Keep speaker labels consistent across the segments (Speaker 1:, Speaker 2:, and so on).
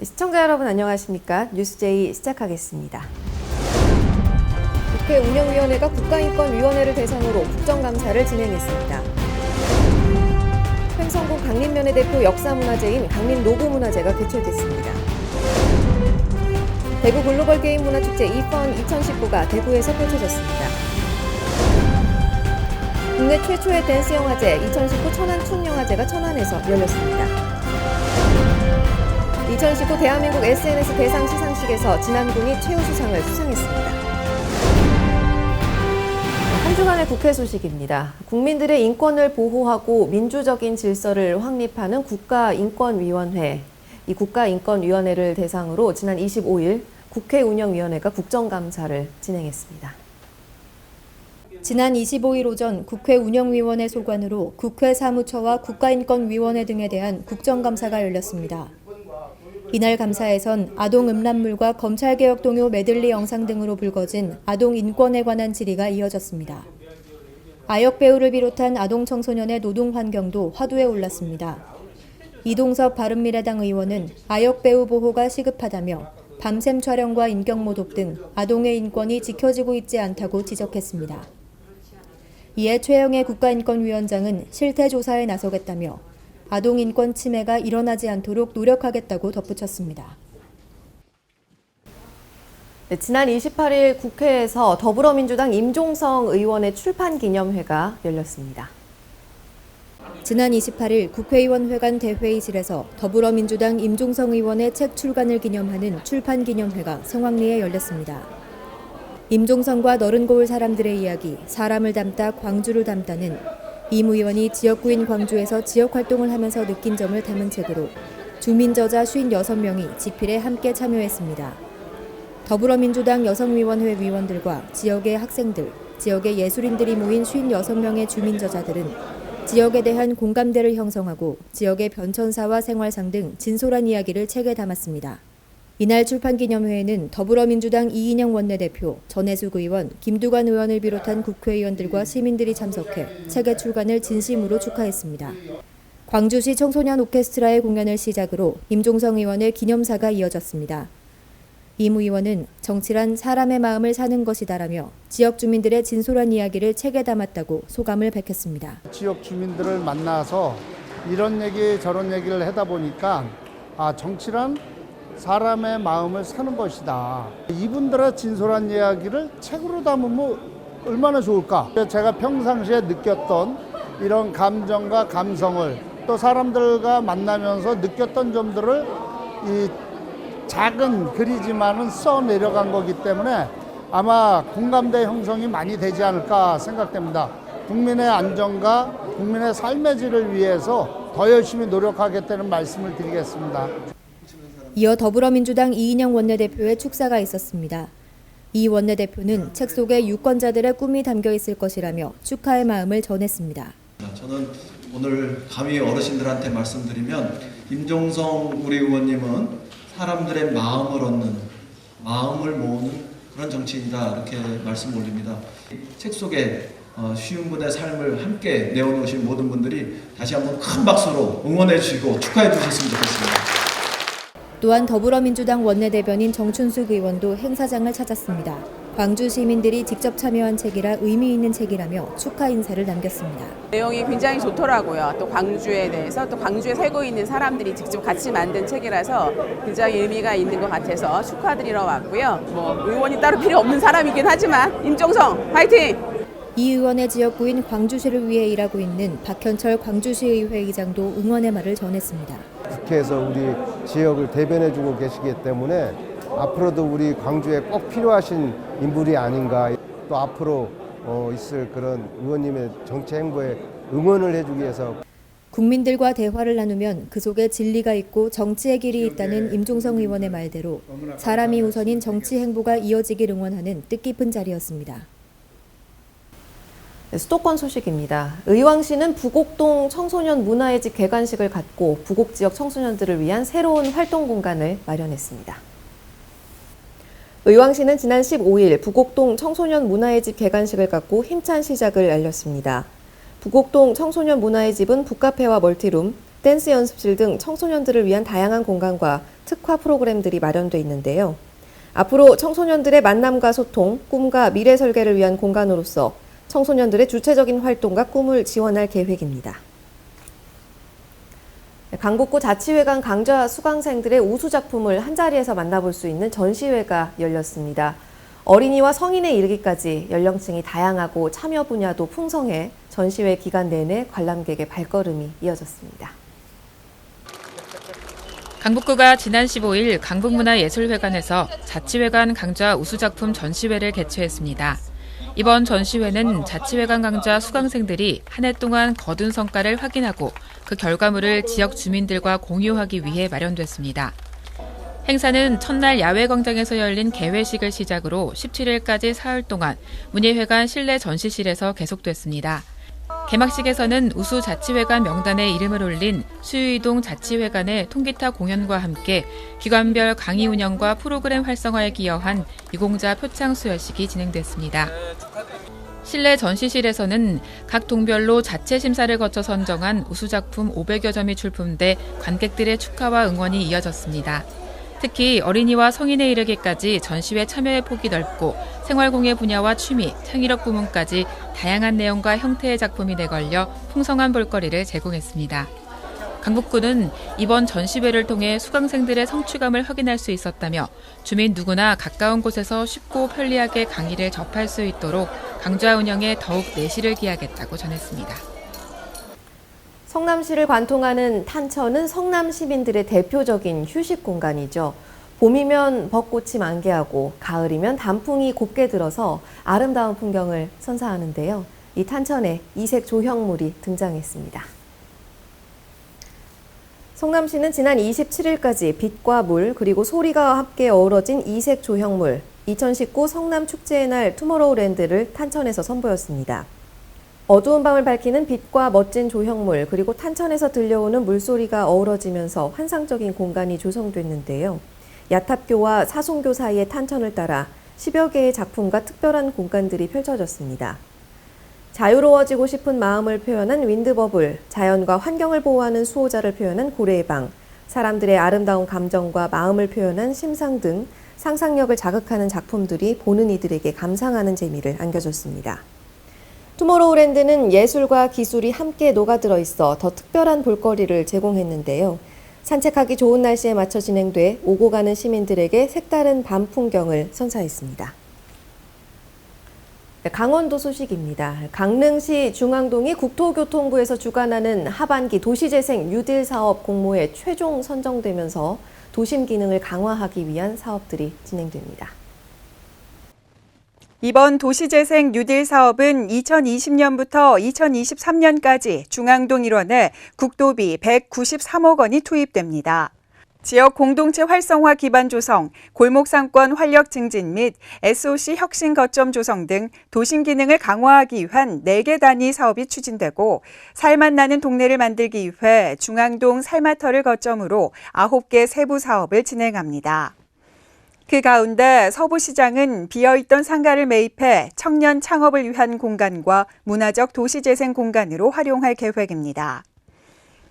Speaker 1: 시청자 여러분 안녕하십니까? 뉴스제이 시작하겠습니다. 국회 운영위원회가 국가인권위원회를 대상으로 국정감사를 진행했습니다. 횡성군 강림면의 대표 역사문화재인 강림노고문화재가 개최됐습니다. 대구 글로벌 게임 문화축제 이펀 2019가 대구에서 펼쳐졌습니다. 국내 최초의 댄스 영화제 2019 천안춤영화제가 천안에서 열렸습니다. 2019 대한민국 SNS 대상 시상식에서 진안군이 최우수상을 수상했습니다. 한 주간의 국회 소식입니다. 국민들의 인권을 보호하고 민주적인 질서를 확립하는 국가인권위원회, 이 국가인권위원회를 대상으로 지난 25일 국회 운영위원회가 국정감사를 진행했습니다.
Speaker 2: 지난 25일 오전 국회 운영위원회 소관으로 국회 사무처와 국가인권위원회 등에 대한 국정감사가 열렸습니다. 이날 감사에선 아동 음란물과 검찰개혁 동요 메들리 영상 등으로 불거진 아동 인권에 관한 질의가 이어졌습니다. 아역 배우를 비롯한 아동 청소년의 노동 환경도 화두에 올랐습니다. 이동섭 바른미래당 의원은 아역 배우 보호가 시급하다며 밤샘 촬영과 인격모독 등 아동의 인권이 지켜지고 있지 않다고 지적했습니다. 이에 최영애 국가인권위원장은 실태조사에 나서겠다며 아동 인권 침해가 일어나지 않도록 노력하겠다고 덧붙였습니다.
Speaker 1: 지난 28일 국회에서 더불어민주당 임종성 의원의 출판기념회가 열렸습니다.
Speaker 2: 지난 28일 국회의원회관 대회의실에서 더불어민주당 임종성 의원의 책 출간을 기념하는 출판기념회가 성황리에 열렸습니다. 임종성과 너른 고을 사람들의 이야기, 사람을 담다 광주를 담다는 임 의원이 지역구인 광주에서 지역활동을 하면서 느낀 점을 담은 책으로 주민저자 56명이 집필에 함께 참여했습니다. 더불어민주당 여성위원회 위원들과 지역의 학생들, 지역의 예술인들이 모인 56명의 주민저자들은 지역에 대한 공감대를 형성하고 지역의 변천사와 생활상 등 진솔한 이야기를 책에 담았습니다. 이날 출판기념회에는 더불어민주당 이인영 원내대표, 전해숙 의원, 김두관 의원을 비롯한 국회의원들과 시민들이 참석해 책의 출간을 진심으로 축하했습니다. 광주시 청소년 오케스트라의 공연을 시작으로 임종성 의원의 기념사가 이어졌습니다. 임 의원은 정치란 사람의 마음을 사는 것이다라며 지역 주민들의 진솔한 이야기를 책에 담았다고 소감을 밝혔습니다.
Speaker 3: 지역 주민들을 만나서 이런 얘기 저런 얘기를 하다 보니까 정치란 사람의 마음을 사는 것이다. 이분들의 진솔한 이야기를 책으로 담으면 얼마나 좋을까. 제가 평상시에 느꼈던 이런 감정과 감성을 또 사람들과 만나면서 느꼈던 점들을 이 작은 글이지만은 써 내려간 거기 때문에 아마 공감대 형성이 많이 되지 않을까 생각됩니다. 국민의 안전과 국민의 삶의 질을 위해서 더 열심히 노력하겠다는 말씀을 드리겠습니다.
Speaker 2: 이어 더불어민주당 이인영 원내대표의 축사가 있었습니다. 이 원내대표는 책 속에 유권자들의 꿈이 담겨 있을 것이라며 축하의 마음을 전했습니다.
Speaker 4: 저는 오늘 감히 어르신들한테 말씀드리면 임종성 우리 의원님은 사람들의 마음을 얻는, 마음을 모으는 그런 정치인이다 이렇게 말씀 올립니다. 책 속에 쉬운 분의 삶을 함께 내어놓으신 모든 분들이 다시 한번 큰 박수로 응원해 주시고 축하해 주셨으면 좋겠습니다.
Speaker 2: 또한 더불어민주당 원내대변인 정춘숙 의원도 행사장을 찾았습니다. 광주 시민들이 직접 참여한 책이라 의미 있는 책이라며 축하 인사를 남겼습니다.
Speaker 5: 내용이 굉장히 좋더라고요. 또 광주에 대해서 또 광주에 살고 있는 사람들이 직접 같이 만든 책이라서 굉장히 의미가 있는 것 같아서 축하드리러 왔고요. 의원이 따로 필요 없는 사람이긴 하지만 임종성 화이팅!
Speaker 2: 이 의원의 지역구인 광주시를 위해 일하고 있는 박현철 광주시의회 의장도 응원의 말을 전했습니다.
Speaker 6: 국회에서 우리 지역을 대변해주고 계시기 때문에 앞으로도 우리 광주에 꼭 필요하신 인물이 아닌가. 또 앞으로 있을 그런 의원님의 정치 행보에 응원을 해주기 위해서
Speaker 2: 국민들과 대화를 나누면 그 속에 진리가 있고 정치의 길이 있다는 임종성 의원의 말대로 사람이 우선인 정치 행보가 이어지길 응원하는 뜻깊은 자리였습니다.
Speaker 1: 수도권 소식입니다. 의왕시는 부곡동 청소년 문화의 집 개관식을 갖고 부곡 지역 청소년들을 위한 새로운 활동 공간을 마련했습니다. 의왕시는 지난 15일 부곡동 청소년 문화의 집 개관식을 갖고 힘찬 시작을 알렸습니다. 부곡동 청소년 문화의 집은 북카페와 멀티룸, 댄스 연습실 등 청소년들을 위한 다양한 공간과 특화 프로그램들이 마련돼 있는데요. 앞으로 청소년들의 만남과 소통, 꿈과 미래 설계를 위한 공간으로서 청소년들의 주체적인 활동과 꿈을 지원할 계획입니다. 강북구 자치회관 강좌 수강생들의 우수 작품을 한자리에서 만나볼 수 있는 전시회가 열렸습니다. 어린이와 성인에 이르기까지 연령층이 다양하고 참여 분야도 풍성해 전시회 기간 내내 관람객의 발걸음이 이어졌습니다.
Speaker 7: 강북구가 지난 15일 강북문화예술회관에서 자치회관 강좌 우수작품 전시회를 개최했습니다. 이번 전시회는 자치회관 강좌 수강생들이 한 해 동안 거둔 성과를 확인하고 그 결과물을 지역 주민들과 공유하기 위해 마련됐습니다. 행사는 첫날 야외광장에서 열린 개회식을 시작으로 17일까지 사흘 동안 문예회관 실내 전시실에서 계속됐습니다. 개막식에서는 우수 자치회관 명단에 이름을 올린 수유이동 자치회관의 통기타 공연과 함께 기관별 강의 운영과 프로그램 활성화에 기여한 유공자 표창 수여식이 진행됐습니다. 실내 전시실에서는 각 동별로 자체 심사를 거쳐 선정한 우수작품 500여 점이 출품돼 관객들의 축하와 응원이 이어졌습니다. 특히 어린이와 성인에 이르기까지 전시회 참여의 폭이 넓고 생활공예 분야와 취미, 창의력 부문까지 다양한 내용과 형태의 작품이 내걸려 풍성한 볼거리를 제공했습니다. 강북구는 이번 전시회를 통해 수강생들의 성취감을 확인할 수 있었다며 주민 누구나 가까운 곳에서 쉽고 편리하게 강의를 접할 수 있도록 강좌 운영에 더욱 내실을 기하겠다고 전했습니다.
Speaker 1: 성남시를 관통하는 탄천은 성남 시민들의 대표적인 휴식 공간이죠. 봄이면 벚꽃이 만개하고 가을이면 단풍이 곱게 들어서 아름다운 풍경을 선사하는데요. 이 탄천에 이색 조형물이 등장했습니다. 성남시는 지난 27일까지 빛과 물 그리고 소리가 함께 어우러진 이색 조형물 2019 성남축제의 날 투모로우랜드를 탄천에서 선보였습니다. 어두운 밤을 밝히는 빛과 멋진 조형물 그리고 탄천에서 들려오는 물소리가 어우러지면서 환상적인 공간이 조성됐는데요. 야탑교와 사송교 사이의 탄천을 따라 10여 개의 작품과 특별한 공간들이 펼쳐졌습니다. 자유로워지고 싶은 마음을 표현한 윈드버블, 자연과 환경을 보호하는 수호자를 표현한 고래의 방, 사람들의 아름다운 감정과 마음을 표현한 심상 등 상상력을 자극하는 작품들이 보는 이들에게 감상하는 재미를 안겨줬습니다. 투모로우랜드는 예술과 기술이 함께 녹아들어 있어 더 특별한 볼거리를 제공했는데요. 산책하기 좋은 날씨에 맞춰 진행돼 오고 가는 시민들에게 색다른 밤 풍경을 선사했습니다. 강원도 소식입니다. 강릉시 중앙동이 국토교통부에서 주관하는 하반기 도시재생 뉴딜 사업 공모에 최종 선정되면서 도심 기능을 강화하기 위한 사업들이 진행됩니다.
Speaker 8: 이번 도시재생 뉴딜 사업은 2020년부터 2023년까지 중앙동 일원에 국도비 193억 원이 투입됩니다. 지역 공동체 활성화 기반 조성, 골목상권 활력 증진 및 SOC 혁신 거점 조성 등 도심 기능을 강화하기 위한 4개 단위 사업이 추진되고 살맛 나는 동네를 만들기 위해 중앙동 살마터를 거점으로 9개 세부 사업을 진행합니다. 그 가운데 서부시장은 비어있던 상가를 매입해 청년 창업을 위한 공간과 문화적 도시재생 공간으로 활용할 계획입니다.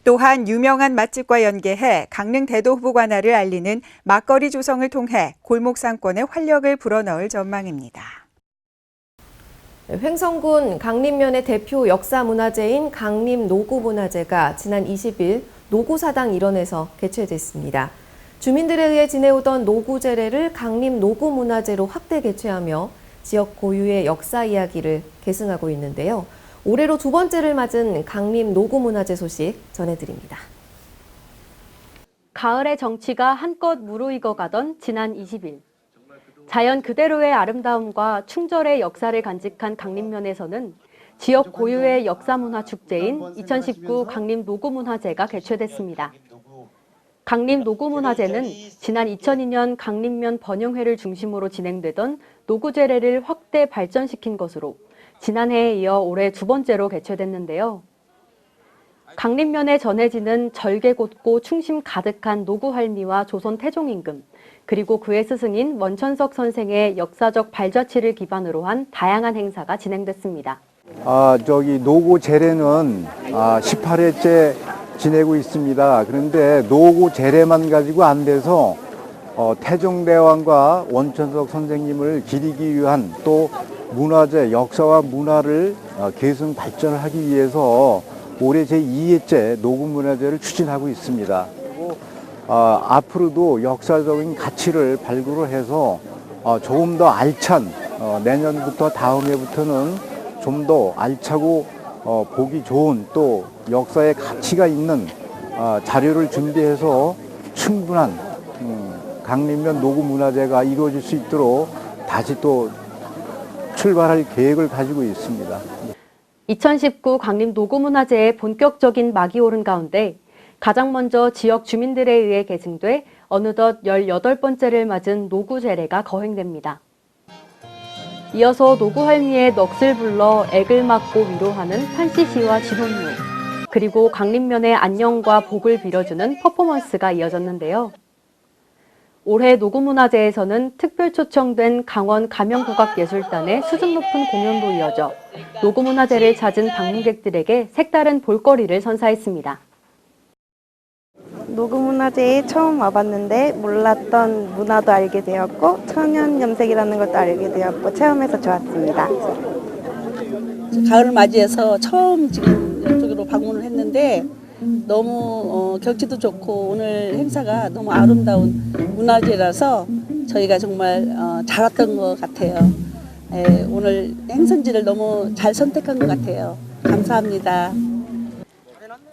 Speaker 8: 또한 유명한 맛집과 연계해 강릉 대도후 관할을 알리는 막거리 조성을 통해 골목 상권에 활력을 불어넣을 전망입니다.
Speaker 1: 횡성군 강림면의 대표 역사문화재인 강림노구문화재가 지난 20일 노구사당 일원에서 개최됐습니다. 주민들에 의해 지내오던 노구제례를 강림노구문화재로 확대 개최하며 지역 고유의 역사 이야기를 계승하고 있는데요. 올해로 2번째를 맞은 강림노구문화재 소식 전해드립니다.
Speaker 9: 가을의 정취가 한껏 무르익어가던 지난 20일. 자연 그대로의 아름다움과 충절의 역사를 간직한 강림면에서는 지역 고유의 역사문화축제인 2019 강림노구문화제가 개최됐습니다. 강림노구문화제는 지난 2002년 강림면 번영회를 중심으로 진행되던 노구제례를 확대 발전시킨 것으로 지난해에 이어 올해 2번째로 개최됐는데요. 강림면에 전해지는 절개곧고 충심 가득한 노구할미와 조선 태종임금, 그리고 그의 스승인 원천석 선생의 역사적 발자취를 기반으로 한 다양한 행사가 진행됐습니다.
Speaker 10: 노구 제례는 18회째 지내고 있습니다. 그런데 노고 제례만 가지고 안 돼서 태종대왕과 원천석 선생님을 기리기 위한 또 문화재, 역사와 문화를 계승 발전하기 위해서 올해 제2회째 노구문화제를 추진하고 있습니다. 그리고 앞으로도 역사적인 가치를 발굴을 해서 조금 더 알찬 내년부터 다음 해부터는 좀 더 알차고 보기 좋은 또 역사의 가치가 있는 자료를 준비해서 충분한 강림면 노구문화제가 이루어질 수 있도록 다시 또 출발할 계획을 가지고 있습니다.
Speaker 9: 2019 강림 노구문화제의 본격적인 막이 오른 가운데 가장 먼저 지역 주민들에 의해 개승돼 어느덧 18번째를 맞은 노구제례가 거행됩니다. 이어서 노구할미의 넋을 불러 액을 맞고 위로하는 판시시와 진혼무, 그리고 강림면의 안녕과 복을 빌어주는 퍼포먼스가 이어졌는데요. 올해 노구문화제에서는 특별 초청된 강원 가명국악예술단의 수준 높은 공연도 이어져 노구문화제를 찾은 방문객들에게 색다른 볼거리를 선사했습니다.
Speaker 11: 노구문화제에 처음 와봤는데 몰랐던 문화도 알게 되었고 천연염색이라는 것도 알게 되었고 체험해서 좋았습니다.
Speaker 12: 가을을 맞이해서 처음 지금 이쪽으로 방문을 했는데 너무 경치도 좋고 오늘 행사가 너무 아름다운 문화제라서 저희가 정말 잘 왔던 것 같아요. 오늘 행선지를 너무 잘 선택한 것 같아요. 감사합니다.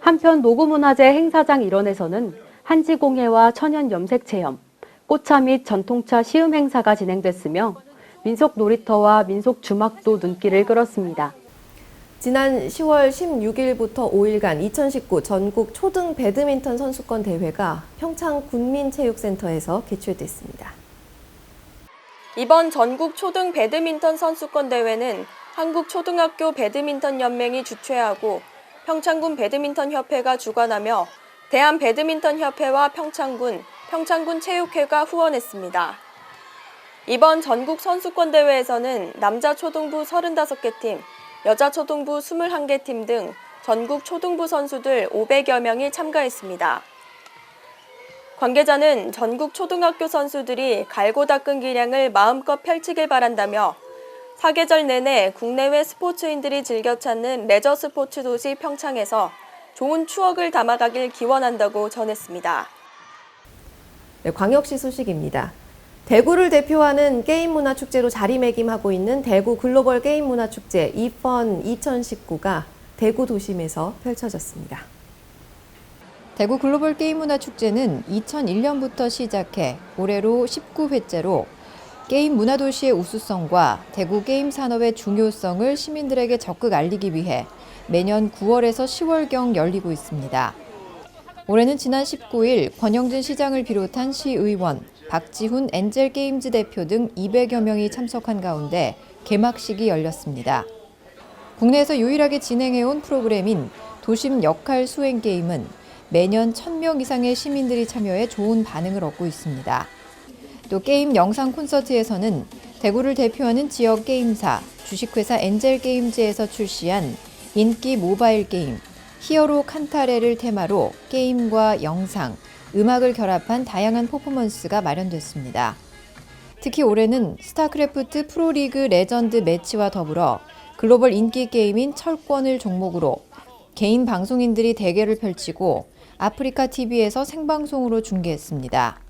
Speaker 9: 한편 노구문화제 행사장 일원에서는 한지공예와 천연염색체험, 꽃차 및 전통차 시음 행사가 진행됐으며 민속 놀이터와 민속 주막도 눈길을 끌었습니다.
Speaker 1: 지난 10월 16일부터 5일간 2019 전국 초등 배드민턴 선수권 대회가 평창 군민체육센터에서 개최됐습니다.
Speaker 13: 이번 전국 초등 배드민턴 선수권 대회는 한국초등학교 배드민턴연맹이 주최하고 평창군 배드민턴협회가 주관하며 대한배드민턴협회와 평창군 체육회가 후원했습니다. 이번 전국 선수권 대회에서는 남자 초등부 35개 팀, 여자 초등부 21개 팀 등 전국 초등부 선수들 500여 명이 참가했습니다. 관계자는 전국 초등학교 선수들이 갈고 닦은 기량을 마음껏 펼치길 바란다며 사계절 내내 국내외 스포츠인들이 즐겨 찾는 레저 스포츠 도시 평창에서 좋은 추억을 담아가길 기원한다고 전했습니다.
Speaker 1: 네, 광역시 소식입니다. 대구를 대표하는 게임문화축제로 자리매김하고 있는 대구 글로벌 게임문화축제 이펀 2019가 대구 도심에서 펼쳐졌습니다.
Speaker 2: 대구 글로벌 게임문화축제는 2001년부터 시작해 올해로 19회째로 게임 문화도시의 우수성과 대구 게임 산업의 중요성을 시민들에게 적극 알리기 위해 매년 9월에서 10월경 열리고 있습니다. 올해는 지난 19일 권영진 시장을 비롯한 시의원, 박지훈 엔젤게임즈 대표 등 200여 명이 참석한 가운데 개막식이 열렸습니다. 국내에서 유일하게 진행해온 프로그램인 도심 역할 수행 게임은 매년 1,000명 이상의 시민들이 참여해 좋은 반응을 얻고 있습니다. 또 게임 영상 콘서트에서는 대구를 대표하는 지역 게임사, 주식회사 엔젤게임즈에서 출시한 인기 모바일 게임 히어로 칸타레를 테마로 게임과 영상, 음악을 결합한 다양한 퍼포먼스가 마련됐습니다. 특히 올해는 스타크래프트 프로리그 레전드 매치와 더불어 글로벌 인기 게임인 철권을 종목으로 개인 방송인들이 대결을 펼치고 아프리카 TV에서 생방송으로 중계했습니다.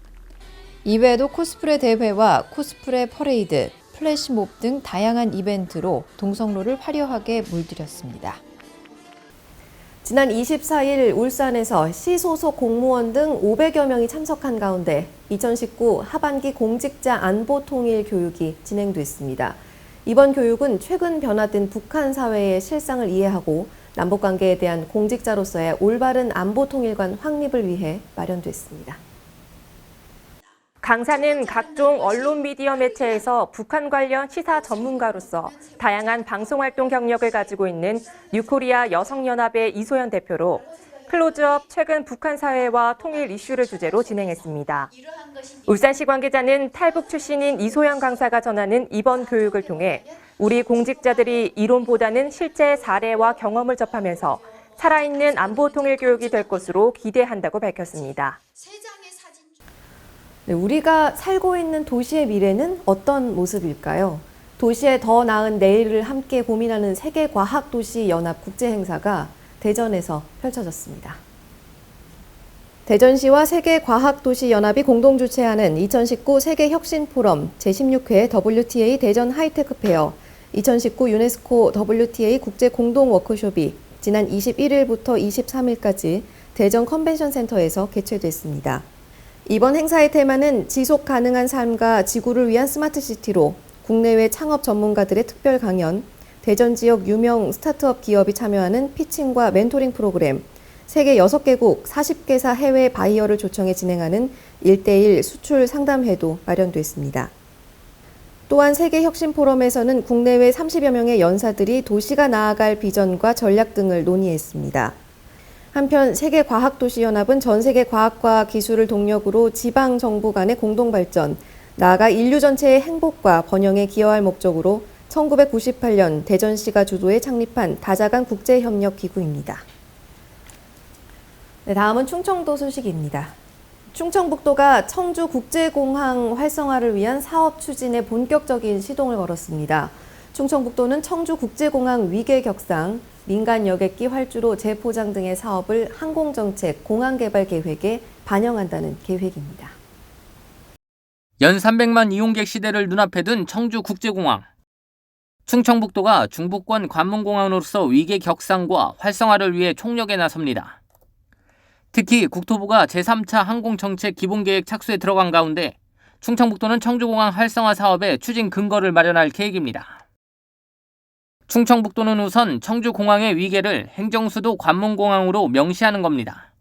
Speaker 2: 이외에도 코스프레 대회와 코스프레 퍼레이드, 플래시몹 등 다양한 이벤트로 동성로를 화려하게 물들였습니다.
Speaker 1: 지난 24일 울산에서 시 소속 공무원 등 500여 명이 참석한 가운데 2019 하반기 공직자 안보 통일 교육이 진행됐습니다. 이번 교육은 최근 변화된 북한 사회의 실상을 이해하고 남북관계에 대한 공직자로서의 올바른 안보 통일관 확립을 위해 마련됐습니다.
Speaker 14: 강사는 각종 언론 미디어 매체에서 북한 관련 시사 전문가로서 다양한 방송활동 경력을 가지고 있는 뉴코리아 여성연합의 이소연 대표로 클로즈업 최근 북한 사회와 통일 이슈를 주제로 진행했습니다. 울산시 관계자는 탈북 출신인 이소연 강사가 전하는 이번 교육을 통해 우리 공직자들이 이론보다는 실제 사례와 경험을 접하면서 살아있는 안보 통일 교육이 될 것으로 기대한다고 밝혔습니다.
Speaker 1: 네, 우리가 살고 있는 도시의 미래는 어떤 모습일까요? 도시의 더 나은 내일을 함께 고민하는 세계과학도시연합 국제행사가 대전에서 펼쳐졌습니다. 대전시와 세계과학도시연합이 공동 주최하는 2019 세계혁신포럼 제16회 WTA 대전 하이테크 페어 2019 유네스코 WTA 국제 공동 워크숍이 지난 21일부터 23일까지 대전 컨벤션 센터에서 개최됐습니다. 이번 행사의 테마는 지속 가능한 삶과 지구를 위한 스마트 시티로 국내외 창업 전문가들의 특별 강연, 대전 지역 유명 스타트업 기업이 참여하는 피칭과 멘토링 프로그램, 세계 6개국 40개사 해외 바이어를 초청해 진행하는 1대1 수출 상담회도 마련됐습니다. 또한 세계혁신포럼에서는 국내외 30여 명의 연사들이 도시가 나아갈 비전과 전략 등을 논의했습니다. 한편 세계과학도시연합은 전 세계 과학과 기술을 동력으로 지방 정부 간의 공동발전, 나아가 인류 전체의 행복과 번영에 기여할 목적으로 1998년 대전시가 주도해 창립한 다자간 국제협력기구입니다. 네, 다음은 충청도 소식입니다. 충청북도가 청주국제공항 활성화를 위한 사업 추진에 본격적인 시동을 걸었습니다. 충청북도는 청주국제공항 위계 격상, 민간 여객기 활주로 재포장 등의 사업을 항공정책 공항개발 계획에 반영한다는 계획입니다.
Speaker 15: 연 300만 이용객 시대를 눈앞에 둔 청주국제공항. 충청북도가 중부권 관문공항으로서 위계 격상과 활성화를 위해 총력에 나섭니다. 특히 국토부가 제3차 항공정책 기본계획 착수에 들어간 가운데 충청북도는 청주공항 활성화 사업의 추진 근거를 마련할 계획입니다. 충청북도는 우선 청주공항의 위계를 행정수도 관문공항으로 명시하는 겁니다.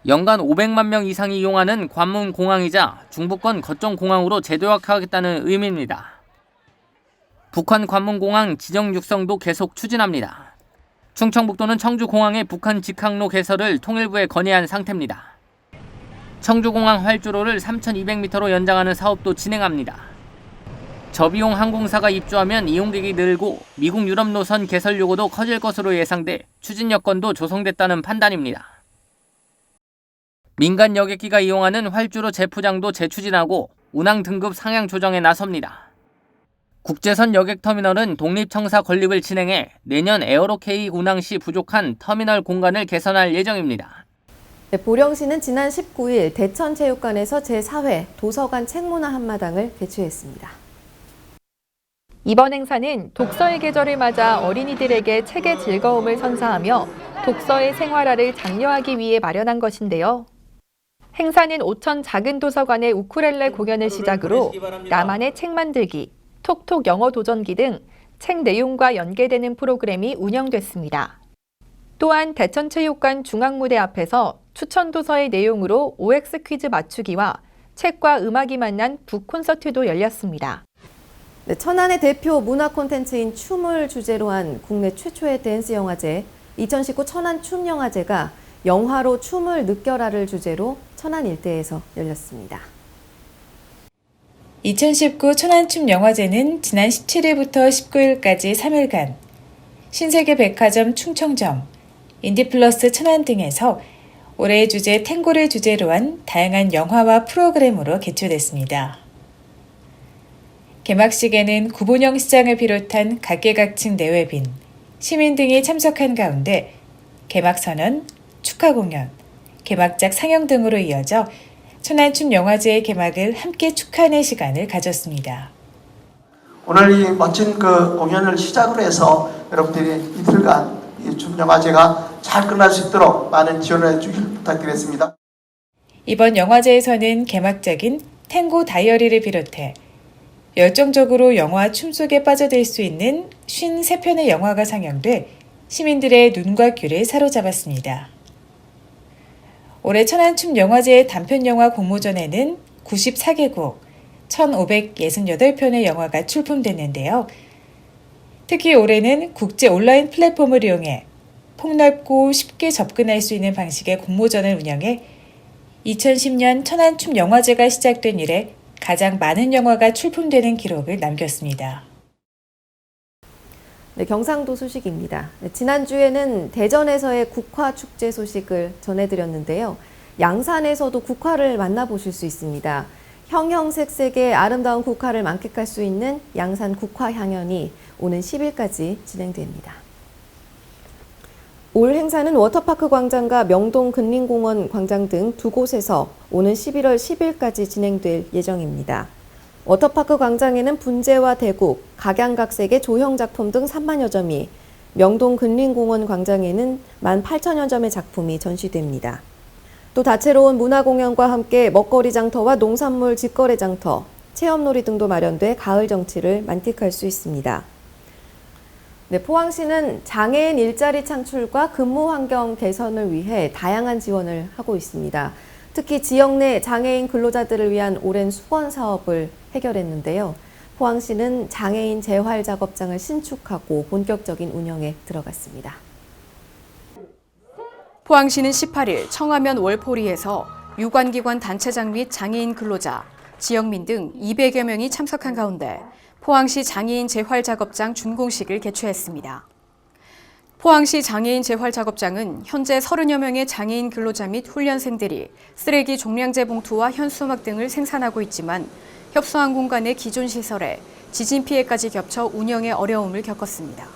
Speaker 15: 연간 500만 명 이상이 이용하는 관문공항이자 중부권 거점공항으로 재도약하겠다는 의미입니다. 북한 관문공항 지정 육성도 계속 추진합니다. 충청북도는 청주공항의 북한 직항로 개설을 통일부에 건의한 상태입니다. 청주공항 활주로를 3,200m로 연장하는 사업도 진행합니다. 저비용 항공사가 입주하면 이용객이 늘고 미국 유럽 노선 개설 요구도 커질 것으로 예상돼 추진 여건도 조성됐다는 판단입니다. 민간 여객기가 이용하는 활주로 재포장도 재추진하고 운항 등급 상향 조정에 나섭니다. 국제선 여객터미널은 독립청사 건립을 진행해 내년 에어로케이 운항 시 부족한 터미널 공간을 개선할 예정입니다.
Speaker 1: 네, 보령시는 지난 19일 대천체육관에서 제4회 도서관 책문화 한마당을 개최했습니다.
Speaker 16: 이번 행사는 독서의 계절을 맞아 어린이들에게 책의 즐거움을 선사하며 독서의 생활화를 장려하기 위해 마련한 것인데요. 행사는 오천 작은 도서관의 우쿨렐레 공연을 시작으로 나만의 책 만들기, 톡톡 영어 도전기 등 책 내용과 연계되는 프로그램이 운영됐습니다. 또한 대천체육관 중앙무대 앞에서 추천 도서의 내용으로 OX 퀴즈 맞추기와 책과 음악이 만난 북 콘서트도 열렸습니다.
Speaker 1: 네, 천안의 대표 문화 콘텐츠인 춤을 주제로 한 국내 최초의 댄스 영화제 2019 천안 춤 영화제가 영화로 춤을 느껴라를 주제로 천안 일대에서 열렸습니다.
Speaker 17: 2019 천안춤 영화제는 지난 17일부터 19일까지 3일간 신세계 백화점 충청점, 인디플러스 천안 등에서 올해의 주제 탱고를 주제로 한 다양한 영화와 프로그램으로 개최됐습니다. 개막식에는 구본영 시장을 비롯한 각계각층 내외빈, 시민 등이 참석한 가운데 개막 선언, 축하 공연, 개막작 상영 등으로 이어져 천안춤 영화제의 개막을 함께 축하하는 시간을 가졌습니다.
Speaker 18: 오늘 이 멋진 공연을 시작으로 해서 여러분들이 이틀간 이 춤 영화제가 잘 끝날 수 있도록 많은 지원을 해주길 부탁드리겠습니다.
Speaker 17: 이번 영화제에서는 개막작인 탱고 다이어리를 비롯해 열정적으로 영화 춤 속에 빠져들 수 있는 53편의 영화가 상영돼 시민들의 눈과 귀를 사로잡았습니다. 올해 천안춤 영화제의 단편영화 공모전에는 94개국 1,568편의 영화가 출품됐는데요. 특히 올해는 국제 온라인 플랫폼을 이용해 폭넓고 쉽게 접근할 수 있는 방식의 공모전을 운영해 2010년 천안춤 영화제가 시작된 이래 가장 많은 영화가 출품되는 기록을 남겼습니다.
Speaker 1: 네, 경상도 소식입니다. 네, 지난주에는 대전에서의 국화축제 소식을 전해드렸는데요. 양산에서도 국화를 만나보실 수 있습니다. 형형색색의 아름다운 국화를 만끽할 수 있는 양산 국화향연이 오는 10일까지 진행됩니다. 올 행사는 워터파크 광장과 명동 근린공원 광장 등 두 곳에서 오는 11월 10일까지 진행될 예정입니다. 워터파크 광장에는 분재와 대국, 각양각색의 조형 작품 등 3만여 점이, 명동 근린공원 광장에는 18,000여 점의 작품이 전시됩니다. 또 다채로운 문화공연과 함께 먹거리 장터와 농산물 직거래 장터, 체험놀이 등도 마련돼 가을 정취를 만끽할 수 있습니다. 네, 포항시는 장애인 일자리 창출과 근무 환경 개선을 위해 다양한 지원을 하고 있습니다. 특히 지역 내 장애인 근로자들을 위한 오랜 수건 사업을 해결했는데요. 포항시는 장애인 재활 작업장을 신축하고 본격적인 운영에 들어갔습니다.
Speaker 19: 포항시는 18일 청하면 월포리에서 유관기관 단체장 및 장애인 근로자, 지역민 등 200여 명이 참석한 가운데 포항시 장애인 재활작업장 준공식을 개최했습니다. 포항시 장애인 재활작업장은 현재 30여 명의 장애인 근로자 및 훈련생들이 쓰레기 종량제 봉투와 현수막 등을 생산하고 있지만 협소한 공간의 기존 시설에 지진 피해까지 겹쳐 운영에 어려움을 겪었습니다.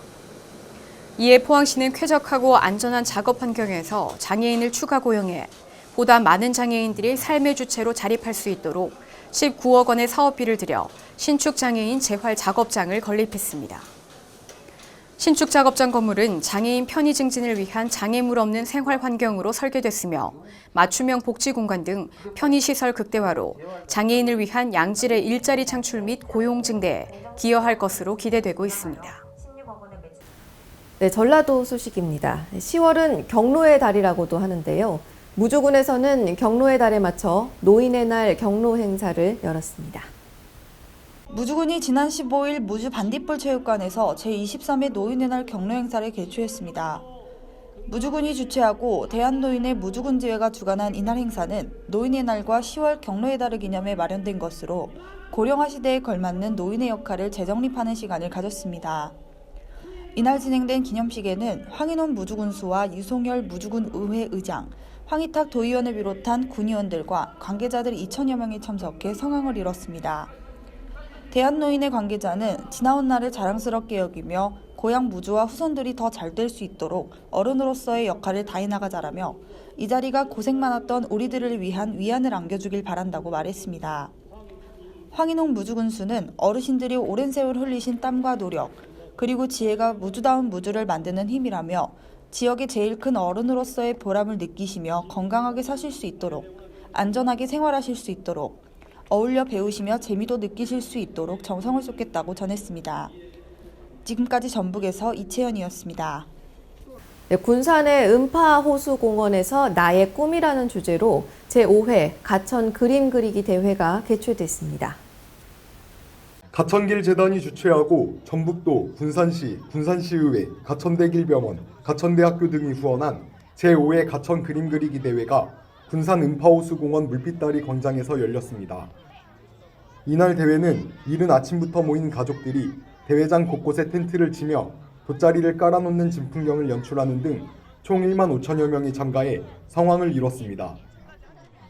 Speaker 19: 이에 포항시는 쾌적하고 안전한 작업 환경에서 장애인을 추가 고용해 보다 많은 장애인들이 삶의 주체로 자립할 수 있도록 19억 원의 사업비를 들여 신축 장애인 재활 작업장을 건립했습니다. 신축 작업장 건물은 장애인 편의 증진을 위한 장애물 없는 생활 환경으로 설계됐으며 맞춤형 복지 공간 등 편의시설 극대화로 장애인을 위한 양질의 일자리 창출 및 고용 증대에 기여할 것으로 기대되고 있습니다.
Speaker 1: 네, 전라도 소식입니다. 10월은 경로의 달이라고도 하는데요. 무주군에서는 경로의 달에 맞춰 노인의 날 경로 행사를 열었습니다.
Speaker 20: 무주군이 지난 15일 무주 반딧불 체육관에서 제23회 노인의 날 경로 행사를 개최했습니다. 무주군이 주최하고 대한노인의 무주군지회가 주관한 이날 행사는 노인의 날과 10월 경로의 달을 기념해 마련된 것으로 고령화 시대에 걸맞는 노인의 역할을 재정립하는 시간을 가졌습니다. 이날 진행된 기념식에는 황인원 무주군수와 유송열 무주군의회 의장, 황희탁 도의원을 비롯한 군의원들과 관계자들 2천여 명이 참석해 성황을 이뤘습니다. 대한노인의 관계자는 지나온 날을 자랑스럽게 여기며 고향 무주와 후손들이 더 잘 될 수 있도록 어른으로서의 역할을 다해나가자라며 이 자리가 고생 많았던 우리들을 위한 위안을 안겨주길 바란다고 말했습니다. 황인홍 무주군수는 어르신들이 오랜 세월 흘리신 땀과 노력, 그리고 지혜가 무주다운 무주를 만드는 힘이라며 지역의 제일 큰 어른으로서의 보람을 느끼시며 건강하게 사실 수 있도록, 안전하게 생활하실 수 있도록, 어울려 배우시며 재미도 느끼실 수 있도록 정성을 쏟겠다고 전했습니다. 지금까지 전북에서 이채연이었습니다.
Speaker 1: 네, 군산의 음파호수공원에서 나의 꿈이라는 주제로 제5회 가천 그림 그리기 대회가 개최됐습니다.
Speaker 21: 가천길 재단이 주최하고 전북도, 군산시, 군산시의회, 가천대길병원, 가천대학교 등이 후원한 제5회 가천 그림 그리기 대회가 군산 음파호수공원 물빛다리 광장에서 열렸습니다. 이날 대회는 이른 아침부터 모인 가족들이 대회장 곳곳에 텐트를 치며 돗자리를 깔아놓는 진풍경을 연출하는 등 총 1만 5천여 명이 참가해 성황을 이뤘습니다.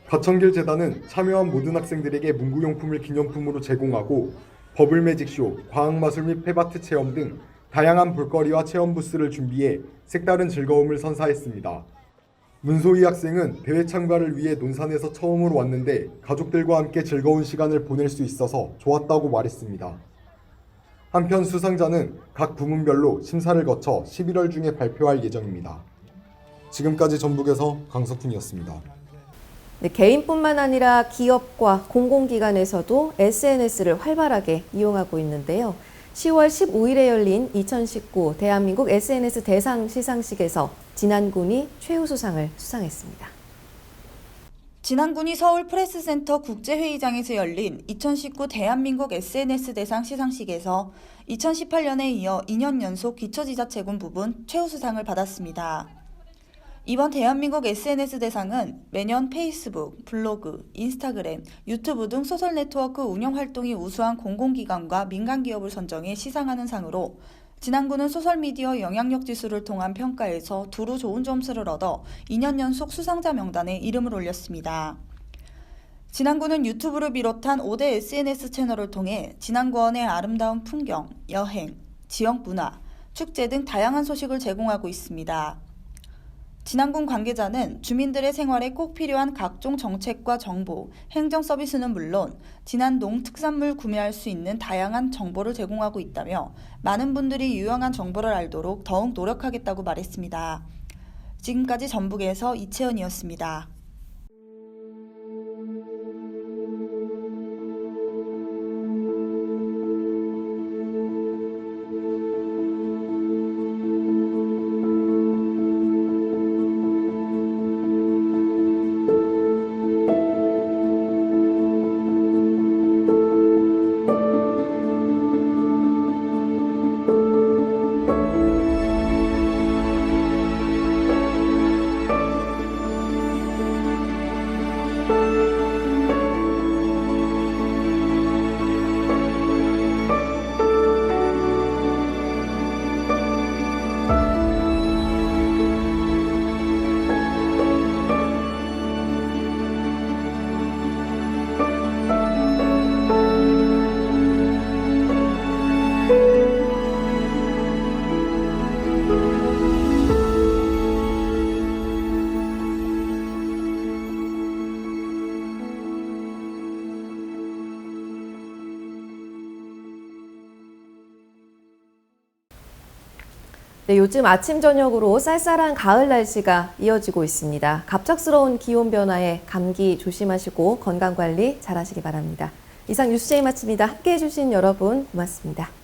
Speaker 21: 가천길 재단은 참여한 모든 학생들에게 문구용품을 기념품으로 제공하고 버블매직쇼, 과학마술 및 폐바트 체험 등 다양한 볼거리와 체험 부스를 준비해 색다른 즐거움을 선사했습니다. 문소희 학생은 대회 참가를 위해 논산에서 처음으로 왔는데 가족들과 함께 즐거운 시간을 보낼 수 있어서 좋았다고 말했습니다. 한편 수상자는 각 부문별로 심사를 거쳐 11월 중에 발표할 예정입니다. 지금까지 전북에서 강석훈이었습니다.
Speaker 1: 네, 개인뿐만 아니라 기업과 공공기관에서도 SNS를 활발하게 이용하고 있는데요. 10월 15일에 열린 2019 대한민국 SNS 대상 시상식에서 진안군이 최우수상을 수상했습니다.
Speaker 20: 진안군이 서울 프레스센터 국제회의장에서 열린 2019 대한민국 SNS 대상 시상식에서 2018년에 이어 2년 연속 기초지자체군 부분 최우수상을 받았습니다. 이번 대한민국 SNS 대상은 매년 페이스북, 블로그, 인스타그램, 유튜브 등 소셜 네트워크 운영 활동이 우수한 공공기관과 민간기업을 선정해 시상하는 상으로 진안군은 소셜미디어 영향력 지수를 통한 평가에서 두루 좋은 점수를 얻어 2년 연속 수상자 명단에 이름을 올렸습니다. 진안군은 유튜브를 비롯한 5대 SNS 채널을 통해 진안군의 아름다운 풍경, 여행, 지역 문화, 축제 등 다양한 소식을 제공하고 있습니다. 진안군 관계자는 주민들의 생활에 꼭 필요한 각종 정책과 정보, 행정 서비스는 물론 진안 농특산물 구매할 수 있는 다양한 정보를 제공하고 있다며 많은 분들이 유용한 정보를 알도록 더욱 노력하겠다고 말했습니다. 지금까지 전북에서 이채연이었습니다.
Speaker 1: 네, 요즘 아침 저녁으로 쌀쌀한 가을 날씨가 이어지고 있습니다. 갑작스러운 기온 변화에 감기 조심하시고 건강 관리 잘하시기 바랍니다. 이상 뉴스제이 마칩니다. 함께해 주신 여러분 고맙습니다.